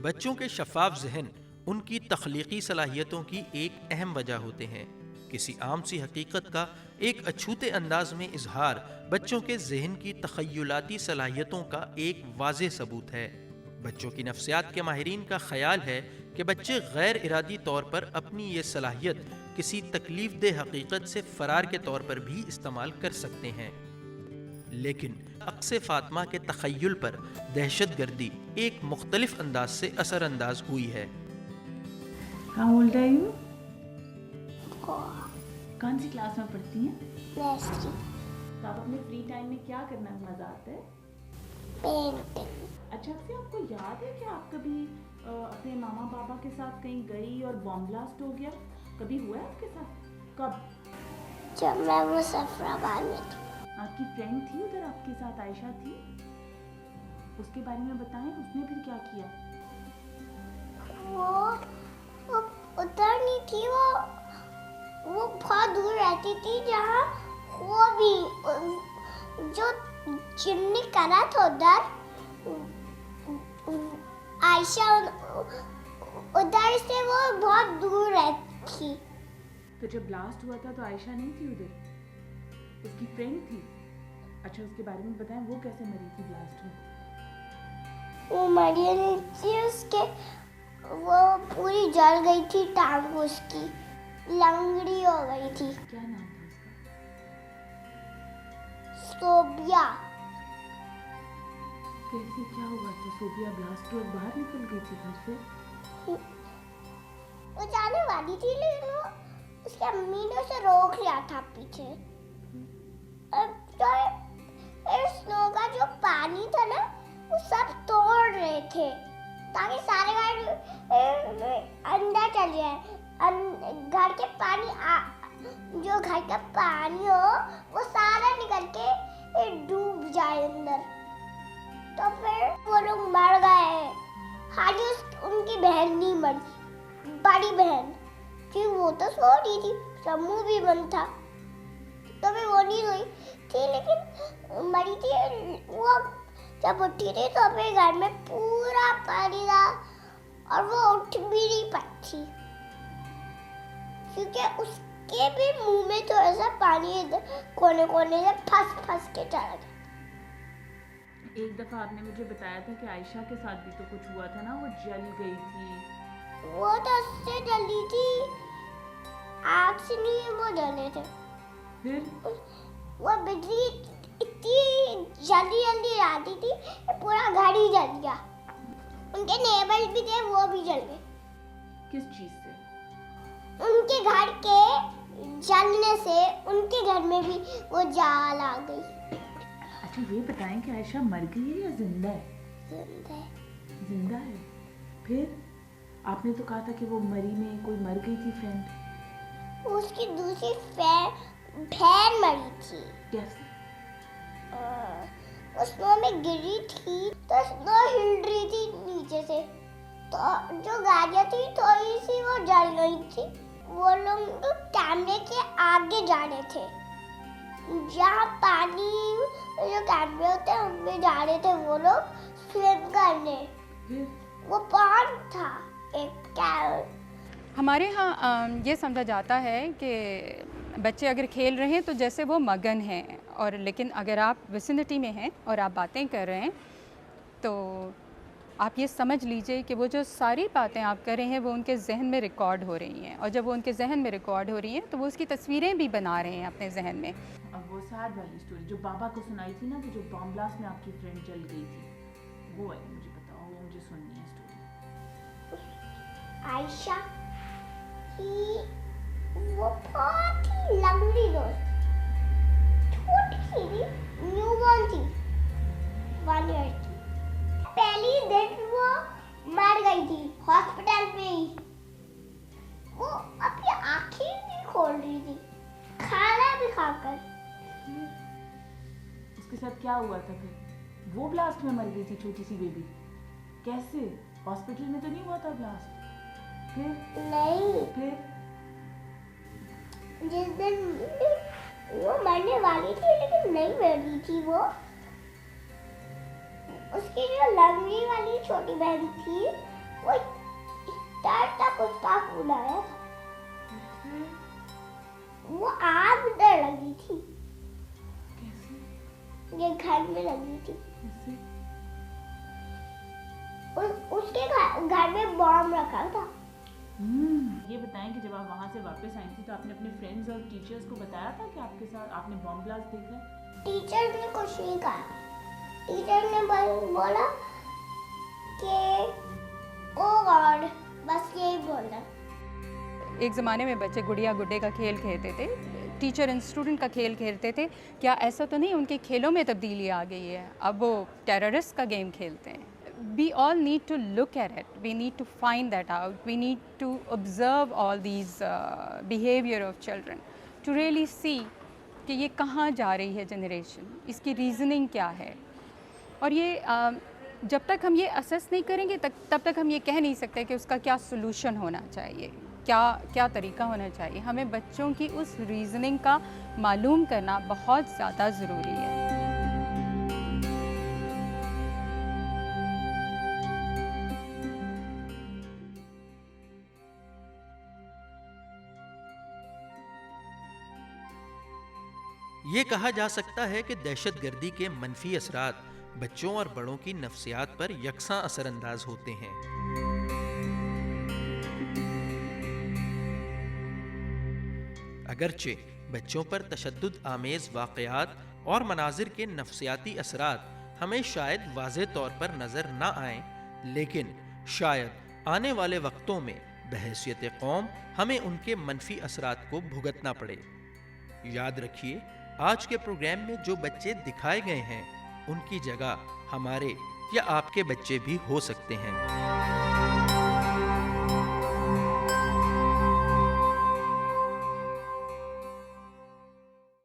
बच्चों के शफ़ाफ़ ज़हन उनकी तख्लीकी सलाहियतों की एक अहम वजह होते हैं। किसी आम सी हकीकत का एक अछूते अंदाज में इजहार बच्चों के जहन की तख़य्युलाती सलाहियतों का एक वाज़ेह सबूत है। बच्चों की नफ्सियात के माहिरीन का ख्याल है कि बच्चे गैर इरादी तौर पर अपनी ये सलाहियत किसी तकलीफ दे हकीकत से फ़रार के तौर पर भी इस्तेमाल कर सकते हैं। लेकिन अक्स फातिमा के तख़य्युल पर दहशत गर्दी एक मुख्तलिफ अंदाज से असर अंदाज हुई है। How old are you? कौन सी क्लास में पढ़ती हैं? नर्सरी। तो आप अपने फ्री टाइम में क्या करना मजा आता है? पेंटिंग। अच्छा, से आपको याद है कि आप कभी अपने मामा पापा के साथ कहीं गई और बॉम्ब ब्लास्ट हो गया? कभी हुआ है आपके साथ? कब? जब मैं मुजफ्फराबाद में थी। आपकी फ्रेंड थी उधर आपके साथ, आयशा थी, उसके बारे में बताएं, उसने फिर क्या किया? वो उधर नहीं थी, वो बहुत दूर रहती थी, जहाँ वो भी जो जिनने करा था उधर, आयशा उधर से वो बहुत दूर रहती थी। तो जब ब्लास्ट हुआ था तो आयशा नहीं थी उधर, उसकी फ्रेंड थी। अच्छा, उसके बारे में बताएं, वो कैसे मरी थी ब्लास्ट में? वो मरी नहीं थी, उसके वो पूरी जल गई थी, टांग उसकी लंगड़ी हो गई थी। क्या नाम था उसका? सोबिया। कैसे, क्या हुआ था? सोबिया ब्लास्ट के बाद बाहर निकल गई थी घर से? वो जाने वाली थी, लेकिन वो उसकी अम्मी ने उसे रोक लिया था पीछे। तो स्नो का जो पानी था ना, वो सब तोड़ रहे थे ताकि सारे घर अंदर चले जाए। घर के पानी जो घर का पानी हो वो सारा निकल के डूब जाए अंदर। तो फिर वो लोग मर गए। हालांकि उनकी बहन नहीं मरी, बड़ी बहन थी, वो तो सो रही थी, सब मुंह भी बंद था, तो फिर वो नहीं सोई थी, लेकिन मरी थी। वो जब उठी थी तो अपने घर में पूरा पानी था और वो उठ भी नहीं पाई थी, क्योंकि उसके भी मुंह में थोड़ा सा पानी कोने कोने से फंस के चला गया। एक दफा आपने मुझे बताया था कि आयशा के साथ भी तो कुछ हुआ था ना, वो जल गई थी। वो तो उससे जली थी, आग से नहीं, वो जले थे। फिर वो बिजली इतनी जल्दी आती थी, पूरा घर ही जल गया। उनके नेबर्स भी थे, वो भी जल गए। किस चीज से? उनके घर के जलने से उनके घर में भी वो जाल आ गई। अच्छा, ये बताएं कि आयशा मर गई है या जिंदा है? जिंदा है। जिंदा है। फिर आपने तो कहा था कि वो मरी में कोई मर गई थी फ्रेंड। उसकी दूसरी बहन मरी थी। कैसे? वो स्नो में गिरी थी, तो स्नो हिल रही थी नीचे से, तो जो गाड़ियाँ थी थोड़ी सी वो जल गई थी। वो लोग कैमरे के आगे जा रहे थे, जहाँ पानी जो कैमरे होते हैं उनमें जा रहे थे वो लोग स्विम करने। वो पॉन्ड था एक। हमारे यहाँ ये समझा जाता है कि बच्चे अगर खेल रहे हैं तो जैसे वो मगन हैं, और लेकिन अगर आप विसिनिटी में हैं और आप बातें कर रहे हैं तो आप ये समझ लीजिए कि वो जो सारी बातें आप कर रहे हैं वो उनके जहन में रिकॉर्ड हो रही हैं, और जब वो उनके जहन में रिकॉर्ड हो रही हैं तो वो उसकी तस्वीरें भी बना रहे हैं अपने जहन में। अब वो सैड वाली स्टोरी जो बाबा को सुनाई थी ना, कि जो बॉम्ब ब्लास्ट में आपकी फ्रेंड जल गई थी, वो वाली मुझे बताओ, वो मुझे सुननी है स्टोरी। आयशा की वो बहुत ही लंबी दोस्त, छोटी सी थी, न्यूबॉर्न थी, 1 ईयर की। पहली दिन वो मर गई थी हॉस्पिटल में ही। वो अपनी आँखें नहीं खोल रही थी, खाना भी खाकर। उसके साथ क्या हुआ था फिर? वो ब्लास्ट में मर गई थी छोटी सी बेबी? कैसे? हॉस्पिटल में तो नहीं हुआ था ब्लास्ट? फिर? नहीं, फिर जिस दिन वो मरने वाली थी लेकिन नहीं मरी थी, वो उसकी जो लंबी वाली छोटी बहन थी वो स्टार तक उसका फूल आया था। वो आग उधर लगी थी, कैसे ये घर में लगी थी। कैसे उसके घर में बॉम्ब रखा था। ये बताएं कि जब आप वहाँ से वापस आई थी तो आपने अपने फ्रेंड्स और टीचर्स को बताया था कि आपके साथ आपने बॉम्ब ब्लास्ट देखा है? टीचर ने कुछ नहीं कहा। टीचर ने बस बोला कि ओ गॉड, बस यही बोला। एक ज़माने में बच्चे गुड़िया गुड्डे का खेल खेलते थे, टीचर एंड स्टूडेंट का खेल खेलते थे। क्या ऐसा तो नहीं उनके खेलों में तब्दीली आ गई है, अब वो टेररिस्ट का गेम खेलते हैं? We all need to look at it. We need to find that out. We need to observe all these behavior of children to really see कि ये कहाँ जा रही है जनरेशन, इसकी रीज़निंग क्या है। और ये जब तक हम ये असेस नहीं करेंगे तब तक हम ये कह नहीं सकते कि उसका क्या सोल्यूशन होना चाहिए, क्या तरीका होना चाहिए। हमें बच्चों की उस रीज़निंग का मालूम करना बहुत ज़्यादा ज़रूरी है। ये कहा जा सकता है कि दहशतगर्दी के मनफी असरात बच्चों और बड़ों की नफ्सियात पर यकसां असरअंदाज होते हैं। अगरचे बच्चों पर तशद्दुद आमेज वाक़यात और मनाजिर के नफ्सियाती असरात हमें शायद वाज़े तौर पर नज़र ना आएं, लेकिन शायद आने वाले वक्तों में बहैसियत कौम हमें उनके मनफी असरात को भुगतना पड़े। याद रखिए, आज के प्रोग्राम में जो बच्चे दिखाए गए हैं उनकी जगह हमारे या आपके बच्चे भी हो सकते हैं।